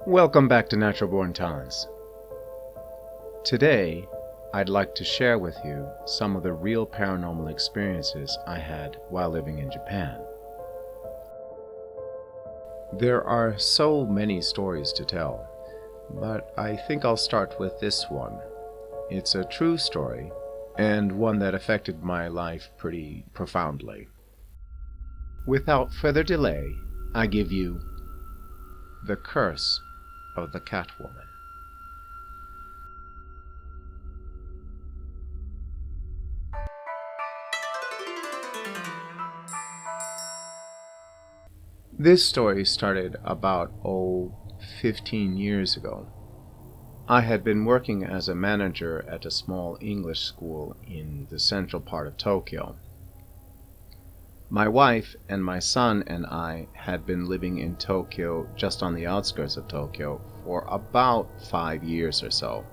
Welcome back to Natural Born Talents. Today, I'd like to share with you some of the real paranormal experiences I had while living in Japan. There are so many stories to tell, but I think I'll start with this one. It's a true story, and one that affected my life pretty profoundly. Without further delay, I give you The Curse of the Catwoman. This story started about 15 years ago. I had been working as a manager at a small English school in the central part of Tokyo. My wife and my son and I had been living in Tokyo, just on the outskirts of Tokyo, for about 5 years or so.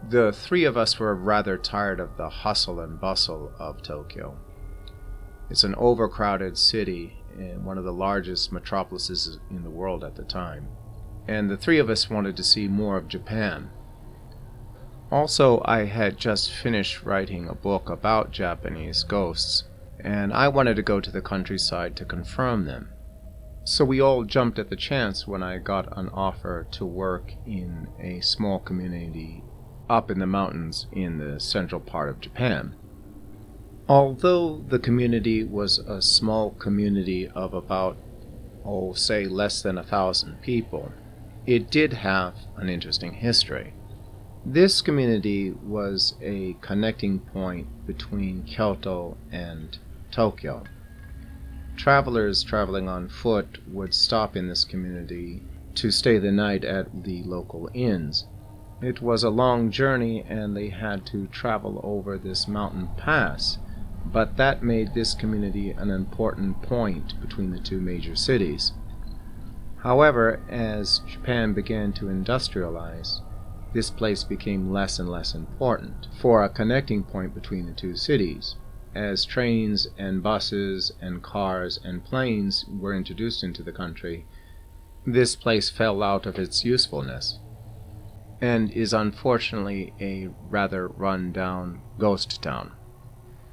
The three of us were rather tired of the hustle and bustle of Tokyo. It's an overcrowded city and one of the largest metropolises in the world at the time, and the three of us wanted to see more of Japan. Also, I had just finished writing a book about Japanese ghosts, and I wanted to go to the countryside to confirm them. So we all jumped at the chance when I got an offer to work in a small community up in the mountains in the central part of Japan. Although the community was a small community of about, say less than 1,000 people, it did have an interesting history. This community was a connecting point between Kyoto and Tokyo. Travelers traveling on foot would stop in this community to stay the night at the local inns. It was a long journey and they had to travel over this mountain pass, but that made this community an important point between the two major cities. However, as Japan began to industrialize, this place became less and less important for a connecting point between the two cities. As trains and buses and cars and planes were introduced into the country, this place fell out of its usefulness and is unfortunately a rather run-down ghost town.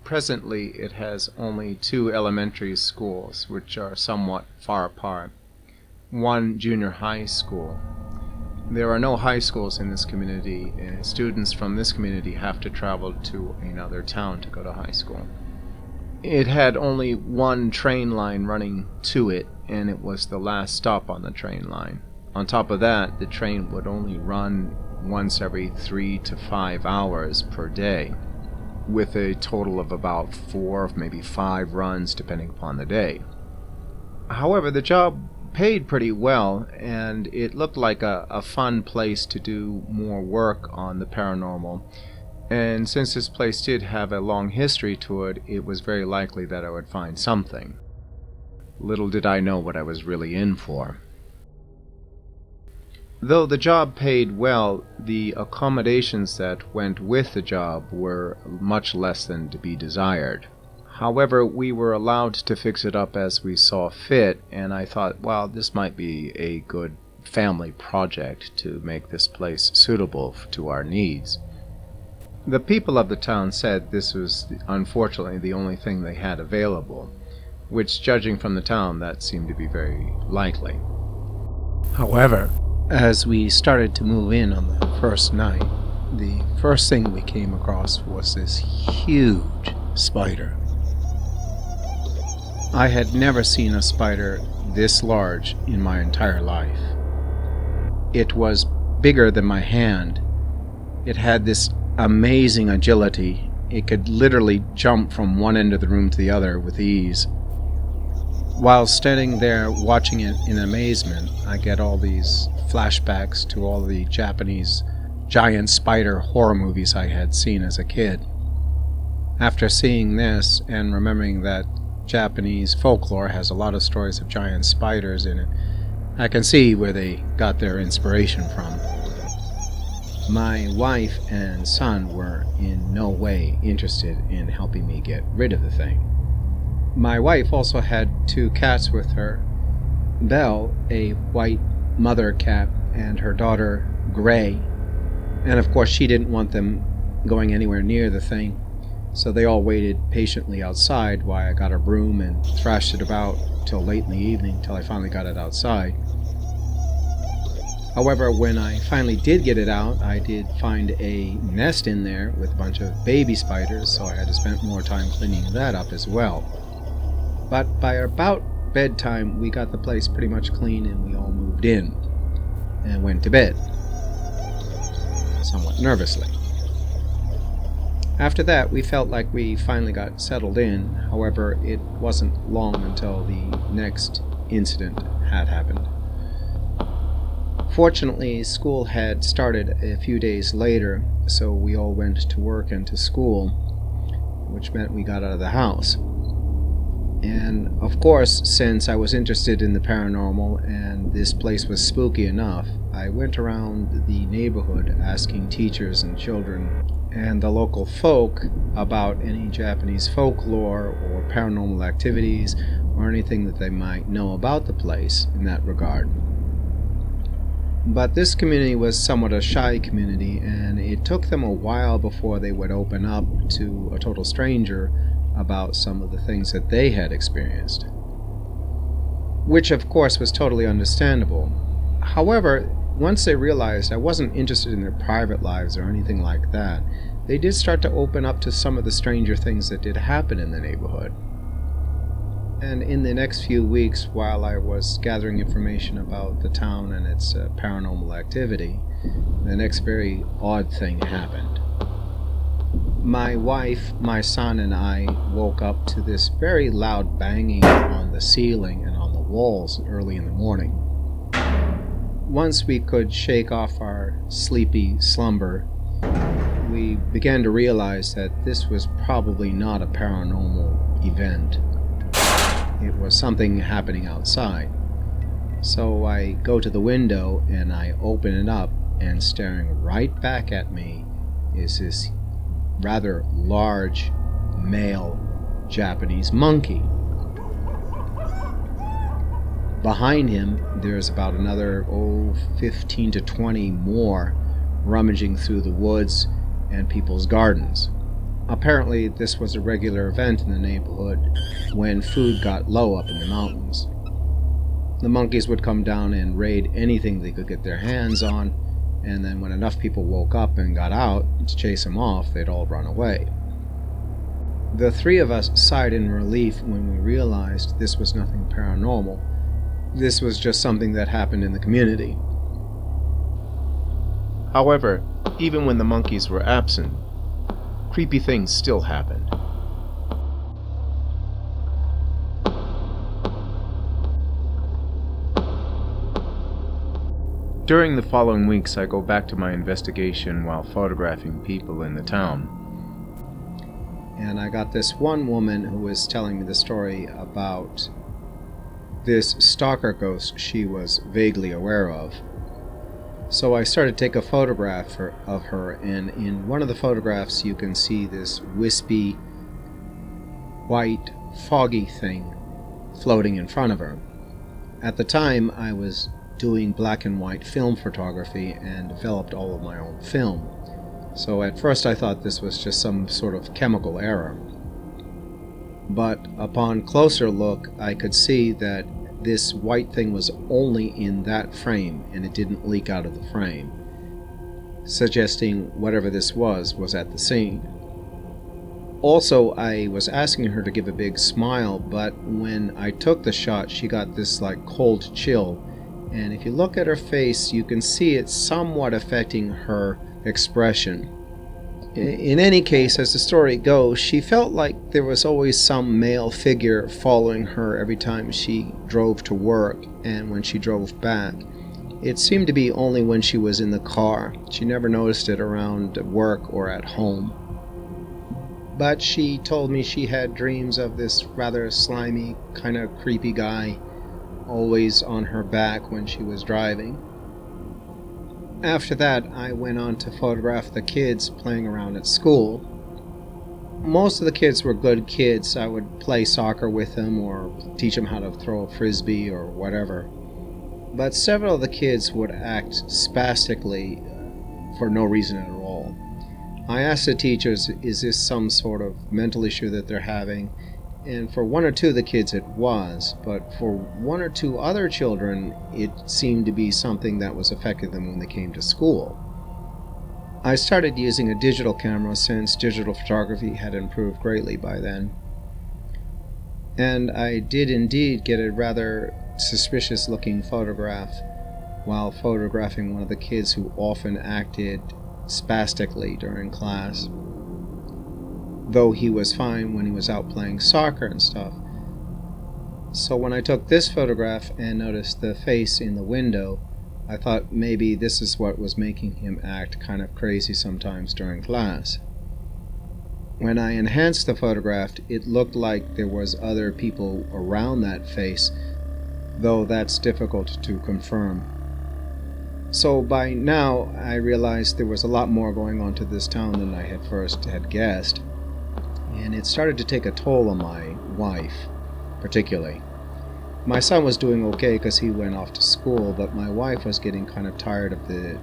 Presently, it has only 2 elementary schools, which are somewhat far apart, 1 junior high school. There are no high schools in this community, and students from this community have to travel to another town to go to high school. It had only 1 train line running to it, and it was the last stop on the train line. On top of that, the train would only run once every 3 to 5 hours per day, with a total of about 4, maybe 5 runs depending upon the day. However, the job paid pretty well, and it looked like a fun place to do more work on the paranormal. And since this place did have a long history to it, it was very likely that I would find something. Little did I know what I was really in for. Though the job paid well, the accommodations that went with the job were much less than to be desired. However, we were allowed to fix it up as we saw fit, and I thought, well, this might be a good family project to make this place suitable to our needs. The people of the town said this was unfortunately the only thing they had available, which, judging from the town, that seemed to be very likely. However, as we started to move in on the first night, the first thing we came across was this huge spider. I had never seen a spider this large in my entire life. It was bigger than my hand. It had this amazing agility. It could literally jump from one end of the room to the other with ease. While standing there watching it in amazement, I get all these flashbacks to all the Japanese giant spider horror movies I had seen as a kid. After seeing this and remembering that Japanese folklore has a lot of stories of giant spiders in it, I can see where they got their inspiration from. My wife and son were in no way interested in helping me get rid of the thing. My wife also had 2 cats with her. Belle, a white mother cat and her daughter Gray, and of course she didn't want them going anywhere near the thing, so they all waited patiently outside while I got a broom and thrashed it about till late in the evening, till I finally got it outside. However, when I finally did get it out, I did find a nest in there with a bunch of baby spiders, so I had to spend more time cleaning that up as well. But by about bedtime, we got the place pretty much clean and we all moved in and went to bed, somewhat nervously. After that, we felt like we finally got settled in. However, it wasn't long until the next incident had happened. Fortunately, school had started a few days later, so we all went to work and to school, which meant we got out of the house. And of course, since I was interested in the paranormal and this place was spooky enough, I went around the neighborhood asking teachers and children and the local folk about any Japanese folklore or paranormal activities or anything that they might know about the place in that regard. But this community was somewhat a shy community, and it took them a while before they would open up to a total stranger about some of the things that they had experienced, which of course was totally understandable. However, once they realized I wasn't interested in their private lives or anything like that, they did start to open up to some of the stranger things that did happen in the neighborhood. And in the next few weeks, while I was gathering information about the town and its paranormal activity, the next very odd thing happened. My wife, my son, and I woke up to this very loud banging on the ceiling and on the walls early in the morning. Once we could shake off our sleepy slumber, we began to realize that this was probably not a paranormal event. It was something happening outside. So I go to the window and I open it up, and staring right back at me is this rather large male Japanese monkey. Behind him, there's about another 15 to 20 more rummaging through the woods and people's gardens. Apparently, this was a regular event in the neighborhood when food got low up in the mountains. The monkeys would come down and raid anything they could get their hands on, and then when enough people woke up and got out to chase them off, they'd all run away. The three of us sighed in relief when we realized this was nothing paranormal. This was just something that happened in the community. However, even when the monkeys were absent, creepy things still happened. During the following weeks, I go back to my investigation while photographing people in the town. And I got this one woman who was telling me the story about this stalker ghost she was vaguely aware of. So I started to take a photograph of her, and in one of the photographs you can see this wispy, white, foggy thing floating in front of her. At the time, I was doing black and white film photography and developed all of my own film. So at first I thought this was just some sort of chemical error. But upon closer look, I could see that this white thing was only in that frame and it didn't leak out of the frame, suggesting whatever this was at the scene. Also, I was asking her to give a big smile, but when I took the shot, she got this like cold chill, and if you look at her face, you can see it somewhat affecting her expression. In any case, as the story goes, she felt like there was always some male figure following her every time she drove to work and when she drove back. It seemed to be only when she was in the car. She never noticed it around work or at home. But she told me she had dreams of this rather slimy, kind of creepy guy always on her back when she was driving. After that, I went on to photograph the kids playing around at school. Most of the kids were good kids. I would play soccer with them or teach them how to throw a frisbee or whatever. but several of the kids would act spastically for no reason at all. I asked the teachers, is this some sort of mental issue that they're having? And for one or two of the kids it was, but for one or two other children it seemed to be something that was affecting them when they came to school. I started using a digital camera since digital photography had improved greatly by then. And I did indeed get a rather suspicious looking photograph while photographing one of the kids who often acted spastically during class, though he was fine when he was out playing soccer and stuff. So when I took this photograph and noticed the face in the window, I thought maybe this is what was making him act kind of crazy sometimes during class. When I enhanced the photograph, it looked like there was other people around that face, though that's difficult to confirm. So by now I realized there was a lot more going on to this town than I had first guessed, and it started to take a toll on my wife, particularly. My son was doing okay because he went off to school, but my wife was getting kind of tired of the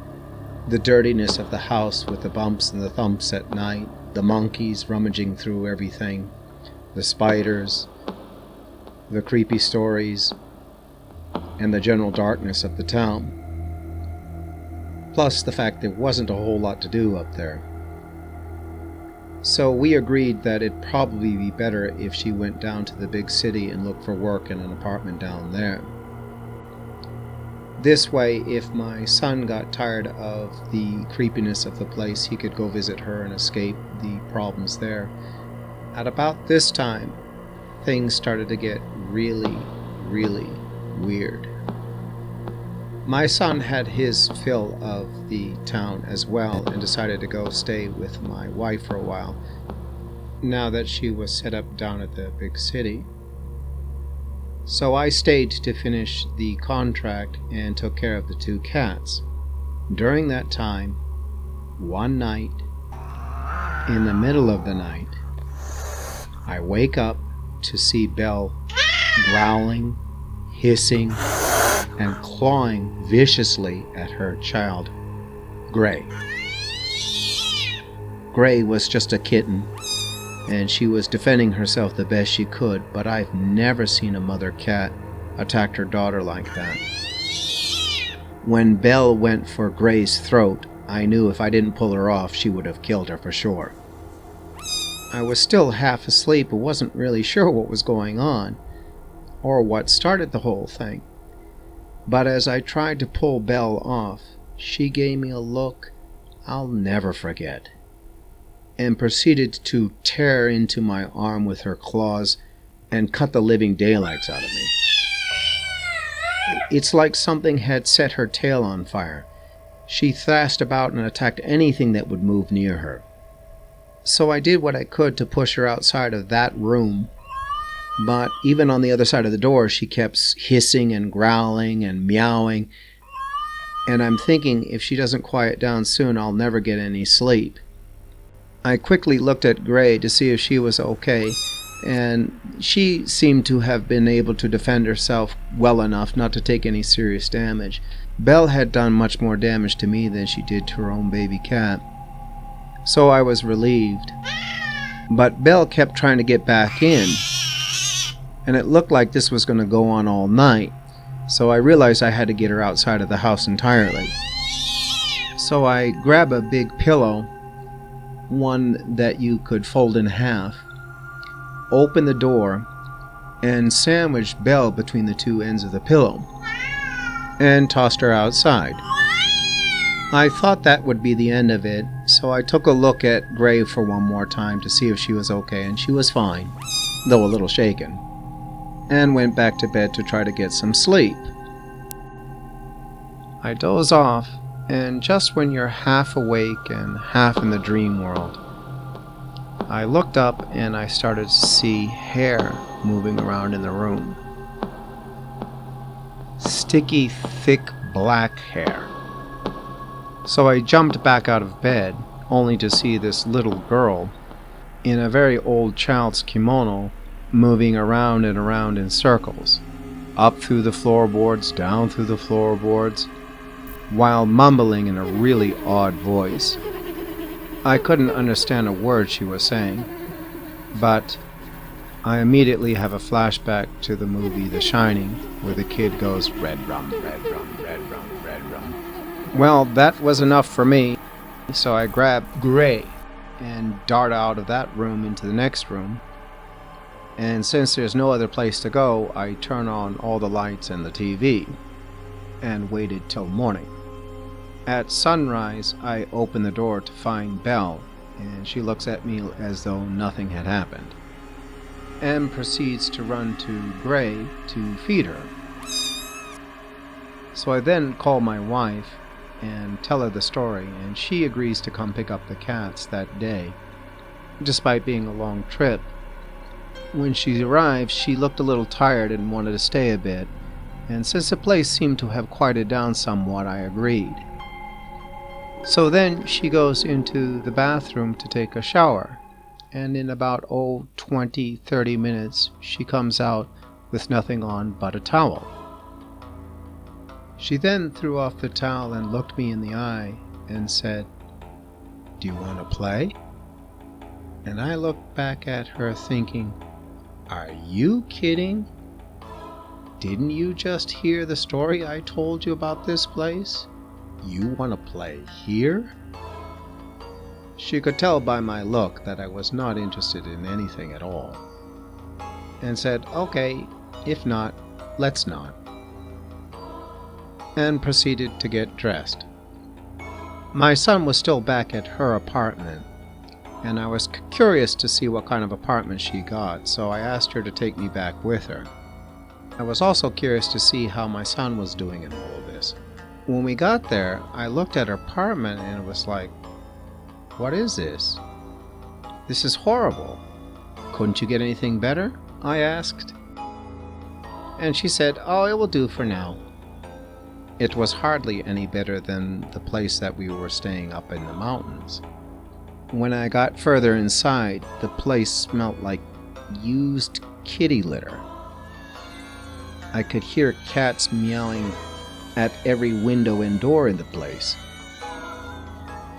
dirtiness of the house with the bumps and the thumps at night, the monkeys rummaging through everything, the spiders, the creepy stories, and the general darkness of the town. Plus the fact there wasn't a whole lot to do up there. So we agreed that it'd probably be better if she went down to the big city and looked for work in an apartment down there. This way, if my son got tired of the creepiness of the place, he could go visit her and escape the problems there. At about this time, things started to get really, really weird. My son had his fill of the town as well and decided to go stay with my wife for a while, now that she was set up down at the big city. So I stayed to finish the contract and took care of the two cats. During that time, one night, in the middle of the night, I wake up to see Belle growling, hissing, and clawing viciously at her child, Gray. Gray was just a kitten, and she was defending herself the best she could, but I've never seen a mother cat attack her daughter like that. When Belle went for Gray's throat, I knew if I didn't pull her off, she would have killed her for sure. I was still half asleep and wasn't really sure what was going on, or what started the whole thing. But as I tried to pull Belle off, she gave me a look I'll never forget, and proceeded to tear into my arm with her claws and cut the living daylights out of me. It's like something had set her tail on fire. She thrashed about and attacked anything that would move near her. So I did what I could to push her outside of that room, but even on the other side of the door, she kept hissing and growling and meowing, and I'm thinking if she doesn't quiet down soon, I'll never get any sleep. I quickly looked at Gray to see if she was okay, and she seemed to have been able to defend herself well enough not to take any serious damage. Belle had done much more damage to me than she did to her own baby cat, so I was relieved. But Belle kept trying to get back in, and it looked like this was going to go on all night, so I realized I had to get her outside of the house entirely. So I grabbed a big pillow, one that you could fold in half, opened the door, and sandwiched Belle between the two ends of the pillow, and tossed her outside. I thought that would be the end of it, so I took a look at Gray for one more time to see if she was okay, and she was fine, though a little shaken, and went back to bed to try to get some sleep. I doze off, and just when you're half awake and half in the dream world, I looked up and I started to see hair moving around in the room. Sticky, thick black hair. So I jumped back out of bed, only to see this little girl in a very old child's kimono moving around and around in circles. up through the floorboards, down through the floorboards, while mumbling in a really odd voice. I couldn't understand a word she was saying, but I immediately have a flashback to the movie The Shining, where the kid goes, "Red rum, red rum, red rum, red rum." Well, that was enough for me, so I grabbed Gray and dart out of that room into the next room. And since there's no other place to go, I turn on all the lights and the TV and waited till morning. At sunrise, I open the door to find Belle, and she looks at me as though nothing had happened, and proceeds to run to Gray to feed her. So I then call my wife and tell her the story, and she agrees to come pick up the cats that day, despite being a long trip. When she arrived, she looked a little tired and wanted to stay a bit, and since the place seemed to have quieted down somewhat, I agreed. So then she goes into the bathroom to take a shower, and in about 20-30 minutes she comes out with nothing on but a towel. She then threw off the towel and looked me in the eye and said, "Do you want to play?" And I looked back at her thinking, "Are you kidding? Didn't you just hear the story I told you about this place? You want to play here?" She could tell by my look that I was not interested in anything at all, and said, "Okay, if not, let's not," and proceeded to get dressed. My son was still back at her apartment, and I was curious to see what kind of apartment she got, so I asked her to take me back with her. I was also curious to see how my son was doing in all of this. When we got there, I looked at her apartment and it was like, "What is this? This is horrible. Couldn't you get anything better?" I asked. And she said, "Oh, it will do for now." It was hardly any better than the place that we were staying up in the mountains. When I got further inside, the place smelled like used kitty litter. I could hear cats meowing at every window and door in the place.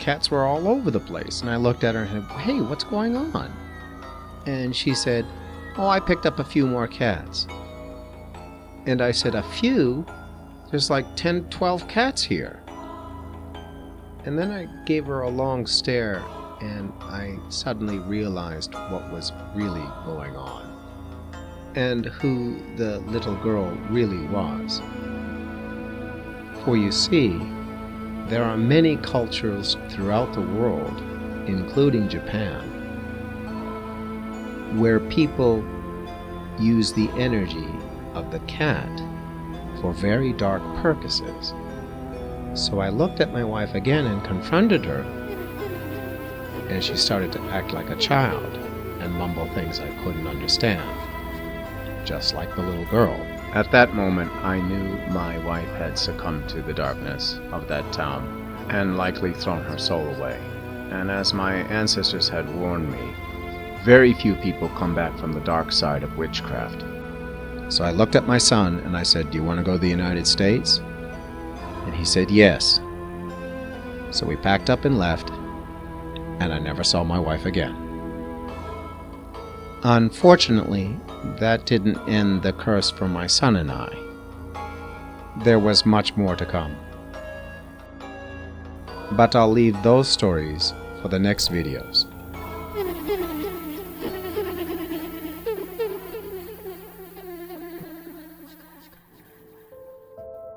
Cats were all over the place, and I looked at her and said, "Hey, what's going on?" And she said, "Oh, I picked up a few more cats." And I said, "A few? There's like 10, 12 cats here." And then I gave her a long stare, and I suddenly realized what was really going on, and who the little girl really was. For you see, there are many cultures throughout the world, including Japan, where people use the energy of the cat for very dark purposes. So I looked at my wife again and confronted her, and she started to act like a child and mumble things I couldn't understand, just like the little girl. At that moment, I knew my wife had succumbed to the darkness of that town and likely thrown her soul away. And as my ancestors had warned me, very few people come back from the dark side of witchcraft. So I looked at my son and I said, "Do you want to go to the United States?" And he said yes. So we packed up and left, and I never saw my wife again. Unfortunately, that didn't end the curse for my son and I. There was much more to come. But I'll leave those stories for the next videos.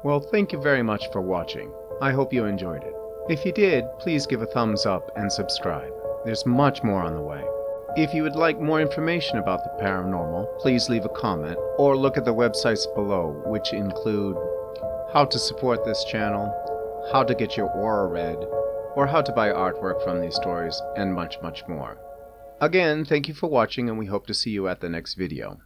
Well, thank you very much for watching. I hope you enjoyed it. If you did, please give a thumbs up and subscribe. There's much more on the way. If you would like more information about the paranormal, please leave a comment or look at the websites below, which include how to support this channel, how to get your aura read, or how to buy artwork from these stories, and much, much more. Again, thank you for watching, and we hope to see you at the next video.